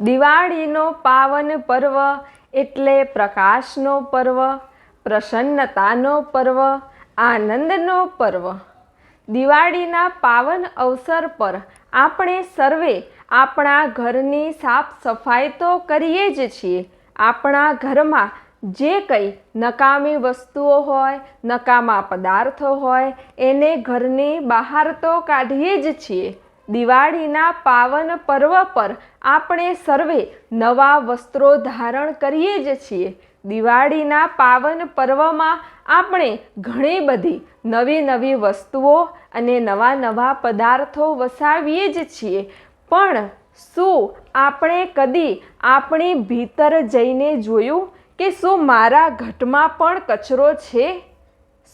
દિવાળીનો પાવન પર્વ એટલે પ્રકાશનો પર્વ, પ્રસન્નતાનો પર્વ, આનંદનો પર્વ। દિવાળીના પાવન અવસર પર આપણે સર્વે આપણા ઘરની સાફ સફાઈ તો કરીએ જ છીએ। આપણા ઘરમાં જે કંઈ નકામી વસ્તુઓ હોય, નકામા પદાર્થો હોય, એને ઘરની બહાર તો કાઢીએ જ છીએ। દિવાળીના પાવન પર્વ પર આપણે સર્વે નવા વસ્ત્રો ધારણ કરીએ જ છીએ। દિવાળીના પાવન પર્વમાં આપણે ઘણી બધી નવી નવી વસ્તુઓ અને નવા નવા પદાર્થો વસાવીએ જ છીએ, પણ શું આપણે કદી આપણી ભીતર જઈને જોયું કે શું મારા ઘટમાં પણ કચરો છે?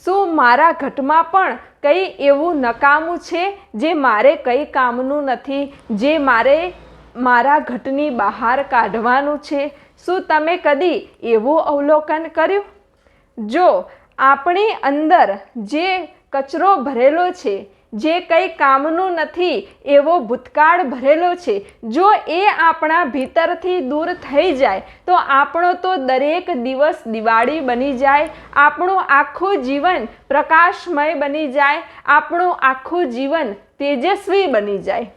શું મારા ઘટમાં પણ કંઈ એવું નકામું છે જે મારે કંઈ કામનું નથી, જે મારે મારા ઘટની બહાર કાઢવાનું છે? શું તમે કદી એવું અવલોકન કર્યું? જો આપણી અંદર જે કચરો ભરેલો છે, જે કંઈ કામનું નથી એવો ભૂતકાળ ભરેલો છે, જો એ આપણા ભીતરથી દૂર થઈ જાય તો આપણો તો દરેક દિવસ દિવાળી બની જાય, આપણું આખું જીવન પ્રકાશમય બની જાય, આપણું આખું જીવન તેજસ્વી બની જાય।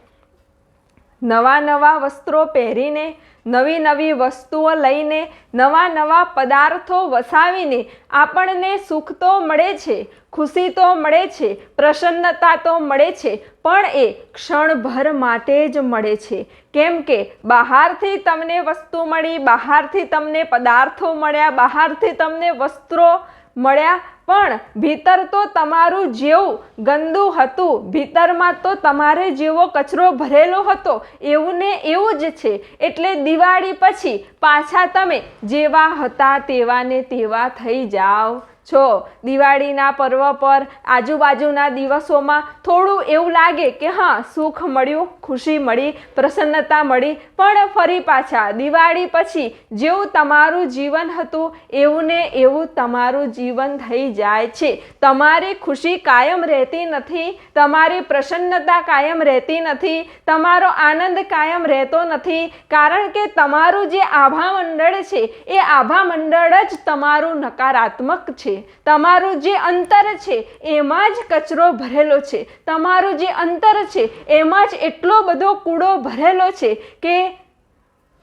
નવા નવા વસ્ત્રો પહેરીને, નવી નવી વસ્તુઓ લઈને, નવા નવા પદાર્થો વસાવીને આપણને સુખ તો મળે છે, ખુશી તો મળે છે, પ્રસન્નતા તો મળે છે, પણ એ ક્ષણભર માટે જ મળે છે। કેમ કે બહારથી તમને વસ્તુ મળી, બહારથી તમને પદાર્થો મળ્યા, બહારથી તમને વસ્ત્રો મળ્યા, પણ ભીતર તો તમારું જેવું ગંદુ હતું, ભીતરમાં તો તમારે જેવો કચરો ભરેલો હતો એવું ને એવું જ છે। એટલે દિવાળી પછી પાછા તમે જેવા હતા તેવા ને તેવા થઈ જાઓ છો। દિવાળીના પર્વ પર આજુબાજુના દિવસોમાં થોડું એવું લાગે કે હા, સુખ મળ્યું, ખુશી મળી, પ્રસન્નતા મળી, પણ ફરી પાછા દિવાળી પછી જેવું તમારું જીવન હતું એવું ને એવું તમારું જીવન થઈ જાય છે। તમારી ખુશી કાયમ રહેતી નથી, તમારી પ્રસન્નતા કાયમ રહેતી નથી, તમારો આનંદ કાયમ રહેતો નથી, કારણ કે તમારું જે આભા મંડળ છે એ આભા મંડળ જ તમારું નકારાત્મક છે। તમારું જે અંતર છે એમાં જ કચરો ભરેલો છે, તમારું જે અંતર છે એમાં જ એટલો બધો કૂડો ભરેલો છે કે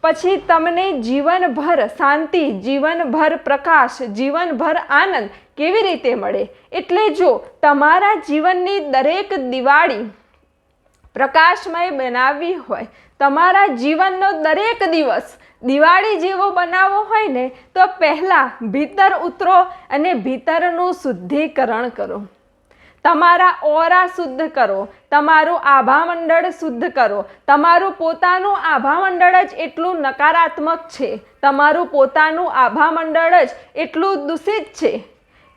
પછી તમને જીવનભર શાંતિ, જીવનભર પ્રકાશ, જીવનભર આનંદ કેવી રીતે મળે? એટલે જો તમારા જીવનની દરેક દિવાળી પ્રકાશમય બનાવવી હોય, તમારા જીવનનો દરેક દિવસ દિવાળી જેવો બનાવવો હોય ને, તો પહેલાં ભીતર ઉતરો અને ભીતરનું શુદ્ધિકરણ કરો। તમારા ઓરા શુદ્ધ કરો, તમારું આભા મંડળ શુદ્ધ કરો। તમારું પોતાનું આભા મંડળ જ એટલું નકારાત્મક છે, તમારું પોતાનું આભા મંડળ જ એટલું દૂષિત છે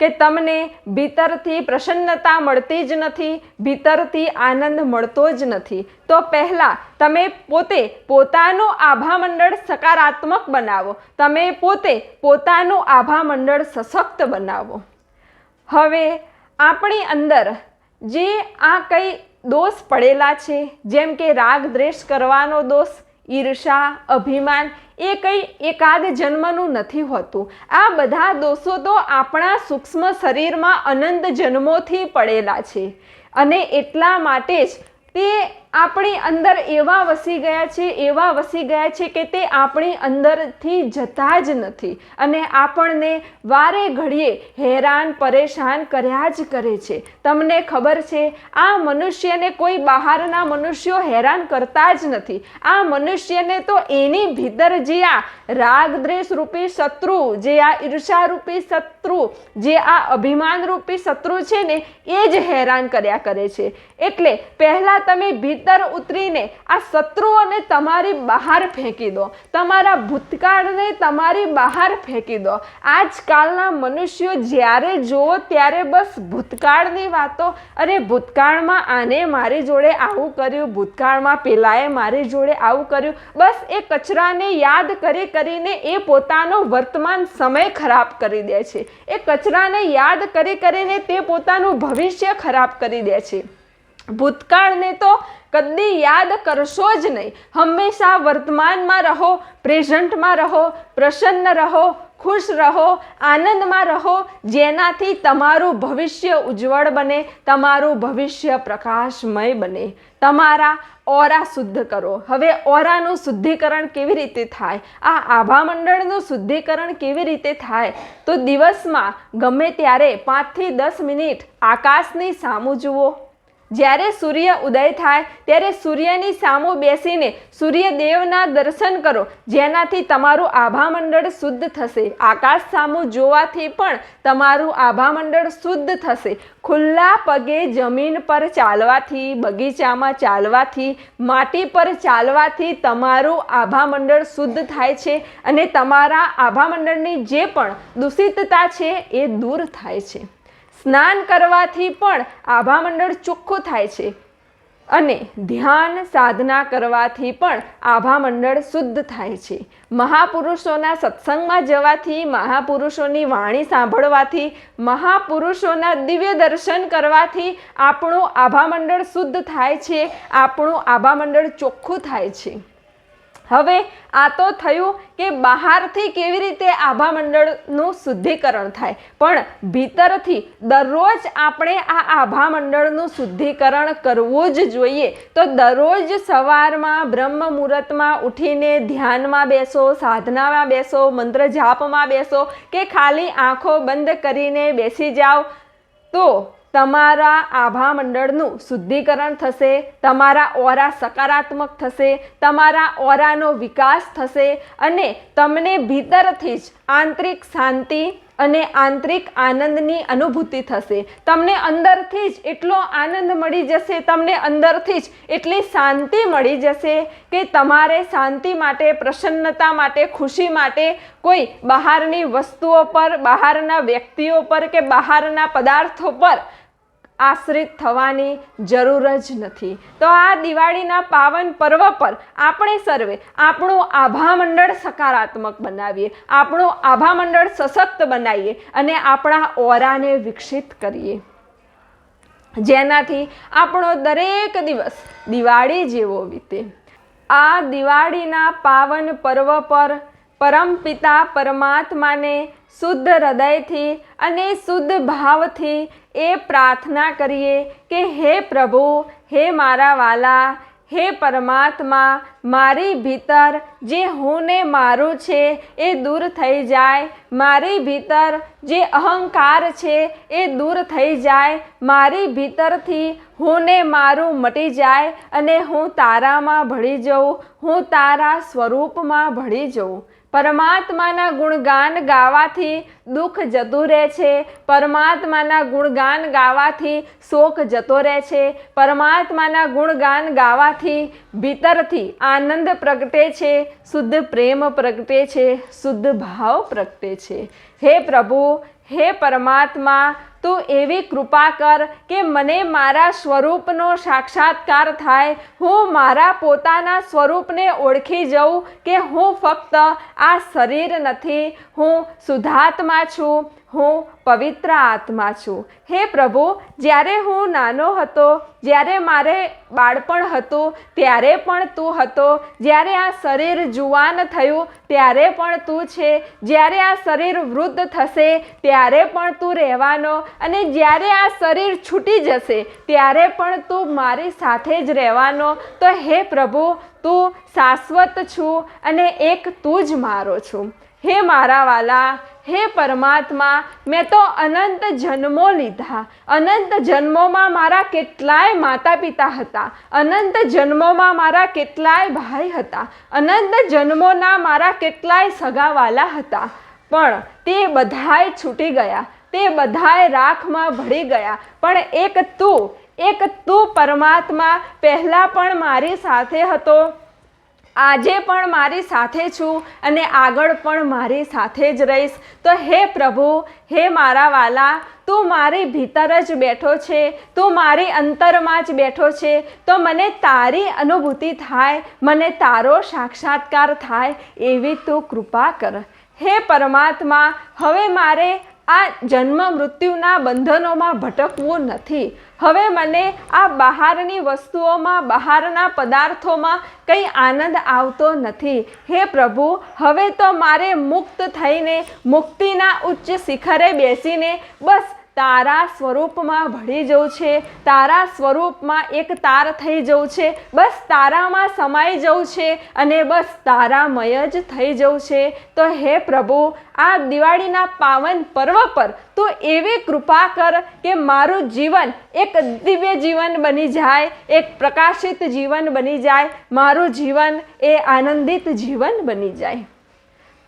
કે તમને ભીતરથી પ્રસન્નતા મળતી જ નથી, ભીતરથી આનંદ મળતો જ નથી। તો પહેલાં તમે પોતે પોતાનું આભા મંડળ સકારાત્મક બનાવો, તમે પોતે પોતાનું આભા મંડળ સશક્ત બનાવો। હવે આપણી અંદર જે આ કંઈ દોષ પડેલા છે, જેમ કે રાગ દ્વેષ કરવાનો દોષ, ઈર્ષા, અભિમાન, એ કંઈ એકાદ જન્મનું નથી હોતું। આ બધા દોષો તો આપણા સૂક્ષ્મ શરીરમાં અનંત જન્મોથી પડેલા છે, અને એટલા માટે જ તે આપણી અંદર એવા વસી ગયા છે, એવા વસી ગયા છે કે તે આપણી અંદરથી જતા જ નથી, અને આપણને વારે ઘડીએ હેરાન પરેશાન કર્યા જ કરે છે। તમને ખબર છે, આ મનુષ્યને કોઈ બહારના મનુષ્યો હેરાન કરતા જ નથી। આ મનુષ્યને તો એની ભીતર જે આ રાગ દ્વેષ રૂપી શત્રુ, જે આ ઈર્ષા રૂપી શત્રુ, જે આ અભિમાન રૂપી શત્રુ છે ને, એ જ હેરાન કર્યા કરે છે। એટલે પહેલાં તમે ભીતર ઉતરીને આ શત્રુઓને તમારી બહાર ફેંકી દો, તમારા ભૂતકાળને તમારી બહાર ફેંકી દો। આજકાલના મનુષ્યો જ્યારે જુઓ ત્યારે બસ ભૂતકાળની વાતો, અરે ભૂતકાળમાં આને મારી જોડે આવું કર્યું, ભૂતકાળમાં પેલાએ મારી જોડે આવું કર્યું, બસ એ કચરાને યાદ કરી કરીને એ પોતાનો વર્તમાન સમય ખરાબ કરી દે છે, એ કચરાને યાદ કરી કરીને તે પોતાનું ભવિષ્ય ખરાબ કરી દે છે। ભૂતકાળને તો કદી યાદ કરશો જ નહીં. હંમેશા વર્તમાનમાં રહો, પ્રેઝન્ટમાં રહો, પ્રસન્ન રહો, ખુશ રહો, આનંદમાં રહો, જેનાથી તમારું ભવિષ્ય ઉજ્જવળ બને, તમારું ભવિષ્ય પ્રકાશમય બને. તમારા ઓરા શુદ્ધ કરો. હવે ઓરાનું શુદ્ધિકરણ કેવી રીતે થાય, આ આભામંડળનું શુદ્ધિકરણ કેવી રીતે થાય? તો દિવસમાં ગમે ત્યારે 5 થી 10 મિનિટ આકાશની સામું જુઓ. જ્યારે સૂર્ય ઉદય થાય ત્યારે સૂર્યની સામું બેસીને સૂર્યદેવના દર્શન કરો, જેનાથી તમારું આભામંડળ શુદ્ધ થશે. આકાશ સામું જોવાથી પણ તમારું આભામંડળ શુદ્ધ થશે. ખુલ્લા પગે જમીન પર ચાલવાથી, બગીચામાં ચાલવાથી, માટી પર ચાલવાથી તમારું આભામંડળ શુદ્ધ થાય છે અને તમારા આભામંડળની જે પણ દૂષિતતા છે એ દૂર થાય છે. સ્નાન કરવાથી પણ આભામંડળ ચોખ્ખું થાય છે અને ધ્યાન સાધના કરવાથી પણ આભામંડળ શુદ્ધ થાય છે. મહાપુરુષોના સત્સંગમાં જવાથી, મહાપુરુષોની વાણી સાંભળવાથી, મહાપુરુષોના દિવ્ય દર્શન કરવાથી આપણું આભામંડળ શુદ્ધ થાય છે, આપણું આભામંડળ ચોખ્ખું થાય છે. હવે આ તો થયું કે બહારથી કેવી રીતે આભામંડળનું શુદ્ધિકરણ થાય, પણ ભીતરથી દરરોજ આપણે આ આભામંડળનું શુદ્ધિકરણ કરવું જ જોઈએ. તો દરરોજ સવારમાં બ્રહ્મ મુહૂર્તમાં ઉઠીને ધ્યાનમાં બેસો, સાધનામાં બેસો, મંત્ર જાપમાં બેસો કે ખાલી આંખો બંધ કરીને બેસી જાઓ તો તમારા આભામંડળનું શુદ્ધિકરણ થશે, તમારા ઓરા સકારાત્મક થશે, તમારા ઓરાનો વિકાસ થશે અને તમને ભીતરથી જ આંતરિક શાંતિ અને આંતરિક આનંદની અનુભૂતિ થશે. તમને અંદરથી જ એટલો આનંદ મળી જશે, તમને અંદરથી જ એટલી શાંતિ મળી જશે કે તમારે શાંતિ માટે, પ્રસન્નતા માટે, ખુશી માટે કોઈ બહારની વસ્તુઓ પર, બહારના વ્યક્તિઓ પર કે બહારના પદાર્થો પર આશ્રિત થવાની જરૂર જ નથી. તો આ દિવાળીના પાવન પર્વ પર આપણે સર્વે આપણું આભામંડળ સકારાત્મક બનાવીએ, આપણું આભામંડળ સશક્ત બનાવીએ અને આપણા ઓરાને વિકસિત કરીએ, જેનાથી આપણો દરેક દિવસ દિવાળી જેવો વીતે. આ દિવાળીના પાવન પર્વ પર પરમપિતા પરમાત્માને શુદ્ધ હૃદયથી અને શુદ્ધ ભાવથી એ પ્રાર્થના કરીએ કે હે પ્રભુ, હે મારા વાલા, હે પરમાત્મા, મારી ભીતર જે હું ને મારું છે એ દૂર થઈ જાય, મારી ભીતર જે અહંકાર છે એ દૂર થઈ જાય, મારી ભીતરથી હું ને મારું મટી જાય અને હું તારામાં ભળી જાઉં, હું તારા સ્વરૂપમાં ભળી જાઉં. પરમાત્માના ગુણગાન ગાવાથી દુઃખ જતું રહે છે, પરમાત્માના ગુણગાન ગાવાથી શોક જતો રહે છે, પરમાત્માના ગુણગાન ગાવાથી ભીતરથી આનંદ પ્રગટે છે, શુદ્ધ પ્રેમ પ્રગટે છે, શુદ્ધ ભાવ પ્રગટે છે. હે પ્રભુ, હે પરમાત્મા, તું એવી કૃપા કર કે મને મારા સ્વરૂપનો સાક્ષાત્કાર થાય, હું મારા પોતાના સ્વરૂપને ઓળખી જાઉં કે હું ફક્ત આ શરીર નથી, હું શુદ્ધાત્મા છું, હું પવિત્ર આત્મા છું. હે પ્રભુ, જ્યારે હું નાનો હતો, જ્યારે મારે બાળપણ હતું ત્યારે પણ તું હતો, જ્યારે આ શરીર જુવાન થયું ત્યારે પણ તું છે, જ્યારે આ શરીર વૃદ્ધ થશે ત્યારે પણ તું રહેવાનો અને જ્યારે આ શરીર છૂટી જશે ત્યારે પણ તું મારી સાથે જ રહેવાનો. તો હે પ્રભુ, તું શાશ્વત છું અને એક તું જ મારો છું. હે મારા વાલા, હે પરમાત્મા, મેં તો અનંત જન્મો લીધા, અનંત જન્મોમાં મારા કેટલાય માતા પિતા હતા, અનંત જન્મોમાં મારા કેટલાય ભાઈ હતા, અનંત જન્મોના મારા કેટલાય સગાવાલા હતા, પણ તે બધાય છૂટી ગયા, તે બધાય રાખમાં ભળી ગયા. પણ એક તું પરમાત્મા પહેલાં પણ મારી સાથે હતો, આજે પણ મારી સાથે છું અને આગળ પણ મારી સાથે જ રહીશ. તો હે પ્રભુ, હે મારા વાલા, તું મારી ભીતર જ બેઠો છે, તું મારી અંતરમાં જ બેઠો છે, તો મને તારી અનુભૂતિ થાય, મને તારો સાક્ષાત્કાર થાય એવી તું કૃપા કર. હે પરમાત્મા, હવે મારે આ જન્મ મૃત્યુના બંધનોમાં ભટકવું નથી. હવે મને આ બહારની વસ્તુઓમાં, બહારના પદાર્થોમાં કંઈ આનંદ આવતો નથી. હે પ્રભુ, હવે તો મારે મુક્ત થઈને મુક્તિના ઉચ્ચ શિખરે બેસીને બસ તારા સ્વરૂપમાં ભળી જવું છે, તારા સ્વરૂપમાં એક તાર થઈ જવું છે, બસ તારામાં સમાઈ જવું છે અને બસ તારામય જ થઈ જવું છે. તો હે પ્રભુ, આ દિવાળીના પાવન પર્વ પર તું એવી કૃપા કર કે મારું જીવન એક દિવ્ય જીવન બની જાય, એક પ્રકાશિત જીવન બની જાય, મારું જીવન એ આનંદિત જીવન બની જાય.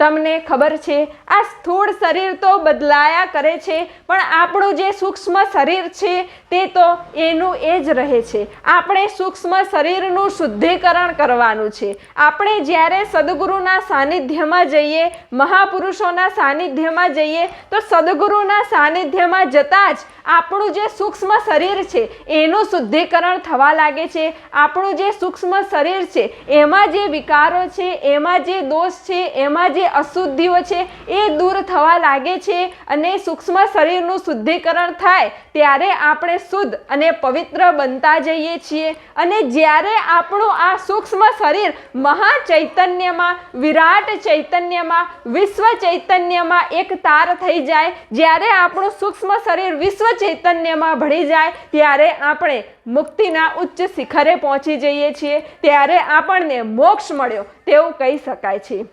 તમને ખબર છે, આ સ્થૂળ શરીર તો બદલાયા કરે છે, પણ આપણું જે સૂક્ષ્મ શરીર છે તે તો એનું એ જ રહે છે. આપણે સૂક્ષ્મ શરીરનું શુદ્ધિકરણ કરવાનું છે. આપણે જ્યારે સદગુરુના સાનિધ્યમાં જઈએ, મહાપુરુષોના સાનિધ્યમાં જઈએ, તો સદગુરુના સાનિધ્યમાં જતાં જ આપણું જે સૂક્ષ્મ શરીર છે એનું શુદ્ધિકરણ થવા લાગે છે. આપણું જે સૂક્ષ્મ શરીર છે એમાં જે વિકારો છે, એમાં જે દોષ છે, એમાં જે અશુદ્ધિઓ છે એ દૂર થવા લાગે છે અને સૂક્ષ્મ શરીરનું શુદ્ધિકરણ થાય ત્યારે આપણે શુદ્ધ અને પવિત્ર બનતા જઈએ છીએ. અને જ્યારે આપણું આ સૂક્ષ્મ શરીર મહાચૈતન્યમાં, વિરાટ ચૈતન્યમાં, વિશ્વ ચૈતન્યમાં એક તાર થઈ જાય, જ્યારે આપણું સૂક્ષ્મ શરીર વિશ્વ ચૈતન્યમાં ભળી જાય, ત્યારે આપણે મુક્તિના ઉચ્ચ શિખરે પહોંચી જઈએ છીએ. ત્યારે આપણને મોક્ષ મળ્યો તેવું કહી શકાય છે.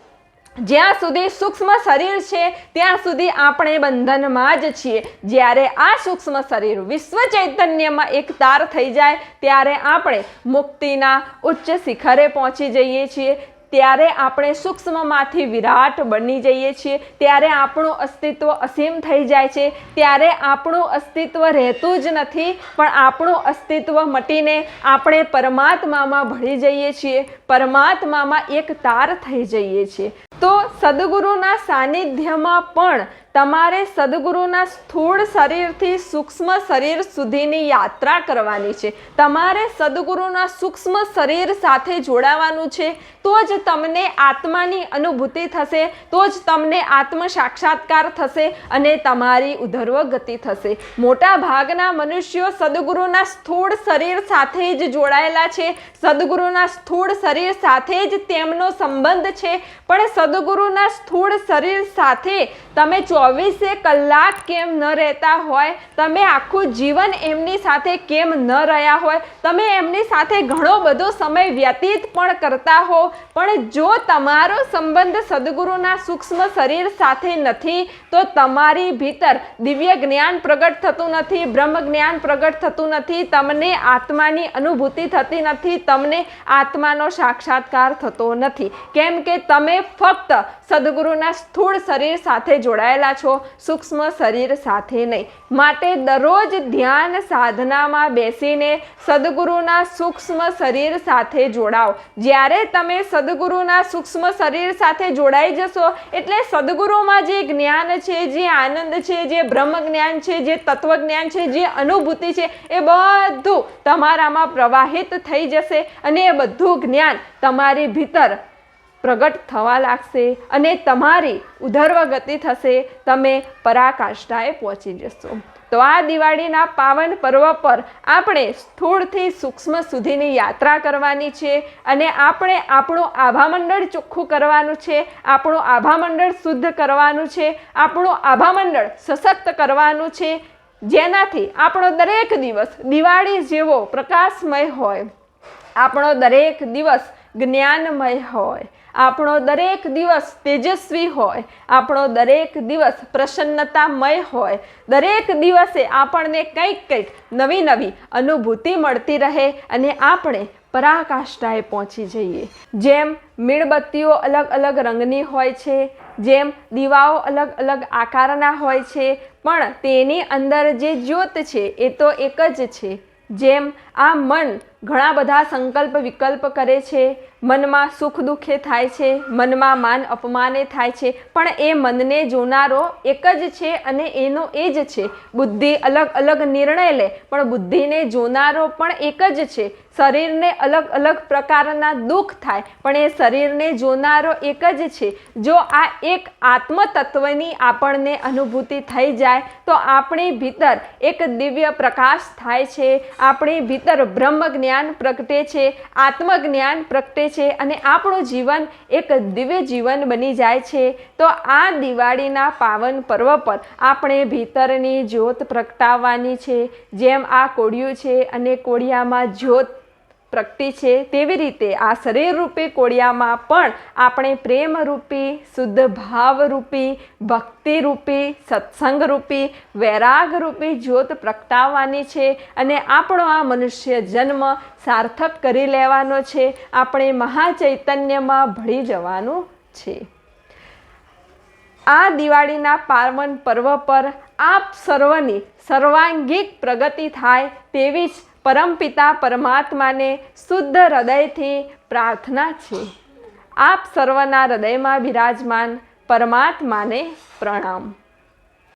જ્યાં સુધી સૂક્ષ્મ શરીર છે ત્યાં સુધી આપણે બંધનમાં જ છીએ. જ્યારે આ સૂક્ષ્મ શરીર વિશ્વ ચૈતન્યમાં એક તાર થઈ જાય ત્યારે આપણે મુક્તિના ઉચ્ચ શિખરે પહોંચી જઈએ છીએ. ત્યારે આપણે સૂક્ષ્મમાંથી વિરાટ બની જઈએ છીએ. ત્યારે આપણું અસ્તિત્વ અસીમ થઈ જાય છે. ત્યારે આપણું અસ્તિત્વ રહેતું જ નથી, પણ આપણું અસ્તિત્વ મટીને આપણે પરમાત્મામાં ભળી જઈએ છીએ, પરમાત્મામાં એક તાર થઈ જઈએ છીએ. તો સદગુરુના સાનિધ્યમાં પણ તમારે સદગુરુના સ્થૂળ શરીરથી સૂક્ષ્મ શરીર સુધીની યાત્રા કરવાની છે. તમારે સદગુરુના સૂક્ષ્મ શરીર સાથે જોડાવાનું છે. તો જ તમને આત્માની અનુભૂતિ થશે, તો જ તમને આત્મ સાક્ષાત્કાર થશે અને તમારી ઉધર્વ ગતિ થશે. મોટા ભાગના મનુષ્યો સદગુરુના સ્થૂળ શરીર સાથે જ જોડાયેલા છે. સદગુરુના સ્થૂળ શરીર સાથે જ તેમનો સંબંધ છે. પણ સદગુરુના સ્થૂળ શરીર સાથે તમે 24 કલાક કેમ ન રહેતા હોય, તમે આખું જીવન એમની સાથે કેમ ન રહ્યા હોય, તમે એમની સાથે ઘણો બધો સમય વ્યતીત પણ કરતા હો, પણ જો તમારો સંબંધ સદગુરુના સૂક્ષ્મ શરીર સાથે નથી તો તમારી ભીતર દિવ્ય જ્ઞાન પ્રગટ થતું નથી, બ્રહ્મ જ્ઞાન પ્રગટ થતું નથી, તમને આત્માની અનુભૂતિ થતી નથી, તમને આત્માનો સાક્ષાત્કાર થતો નથી. કેમ કે તમે ફક્ત સદગુરુના સ્થૂળ શરીર સાથે જોડાયેલા છો, સૂક્ષ્મ શરીર સાથે નહીં. માટે દરરોજ ધ્યાન સાધનામાં બેસીને સદગુરુના સૂક્ષ્મ શરીર સાથે જોડાઓ. જ્યારે તમે સદગુરુના સૂક્ષ્મ શરીર સાથે જોડાઈ જશો એટલે સદગુરુમાં જે જ્ઞાન છે, જે આનંદ છે, જે બ્રહ્મ જ્ઞાન છે, જે તત્વજ્ઞાન છે, જે અનુભૂતિ છે, એ બધું તમારામાં પ્રવાહિત થઈ જશે અને એ બધું જ્ઞાન તમારી ભીતર પ્રગટ થવા લાગશે અને તમારી ઉધર્વ ગતિ થશે. તમે પરાકાષ્ઠાએ પહોંચી જશો. તો આ દિવાળીના પાવન પર્વ પર આપણે સ્થૂળથી સૂક્ષ્મ સુધીની યાત્રા કરવાની છે અને આપણે આપણું આભામંડળ ચોખ્ખું કરવાનું છે, આપણું આભામંડળ શુદ્ધ કરવાનું છે, આપણું આભામંડળ સશક્ત કરવાનું છે, જેનાથી આપણો દરેક દિવસ દિવાળી જેવો પ્રકાશમય હોય, આપણો દરેક દિવસ જ્ઞાનમય હોય, આપણો દરેક દિવસ તેજસ્વી હોય, આપણો દરેક દિવસ પ્રસન્નતામય હોય, દરેક દિવસે આપણને કંઈક નવી નવી અનુભૂતિ મળતી રહે અને આપણે પરાકાષ્ઠાએ પહોંચી જઈએ. જેમ મીણબત્તીઓ અલગ અલગ રંગની હોય છે, જેમ દીવાઓ અલગ અલગ આકારના હોય છે, પણ તેની અંદર જે જ્યોત છે એ તો એક જ છે. જેમ આ મન ઘણા બધા સંકલ્પ વિકલ્પ કરે છે, મનમાં સુખ દુઃખે થાય છે, મનમાં માન અપમાને થાય છે, પણ એ મનને જોનારો એક જ છે અને એનો એ જ છે. બુદ્ધિ અલગ અલગ નિર્ણય લે પણ બુદ્ધિને જોનારો પણ એક જ છે. શરીરને અલગ અલગ પ્રકારના દુઃખ થાય પણ એ શરીરને જોનારો એક જ છે. જો આ એક આત્મતત્વની આપણને અનુભૂતિ થઈ જાય તો આપણી ભીતર એક દિવ્ય પ્રકાશ થાય છે, આપણી ભીતર બ્રહ્મ જ્ઞાન પ્રગટે છે, આત્મજ્ઞાન પ્રગટે છે અને આપણું જીવન એક દિવ્ય જીવન બની જાય છે. તો આ દિવાળીના પાવન પર્વ પર આપણે ભીતરની જ્યોત પ્રગટાવવાની છે. જેમ આ કોળિયું છે અને કોળિયામાં જ્યોત પ્રગટી છે તેવી રીતે આ શરીર રૂપી કોળિયામાં પણ આપણે પ્રેમરૂપી, શુદ્ધ ભાવરૂપી, ભક્તિરૂપી, સત્સંગરૂપી, વૈરાગરૂપી જ્યોત પ્રગટાવવાની છે અને આપણો આ મનુષ્ય જન્મ સાર્થક કરી લેવાનો છે. આપણે મહાચૈતન્યમાં ભળી જવાનું છે. આ દિવાળીના પાવન પર્વ પર આપ સર્વની સર્વાંગીક પ્રગતિ થાય તેવી જ પરમપિતા પરમાત્માને શુદ્ધ હૃદયથી પ્રાર્થના છે. આપ સર્વના હૃદયમાં બિરાજમાન પરમાત્માને પ્રણામ.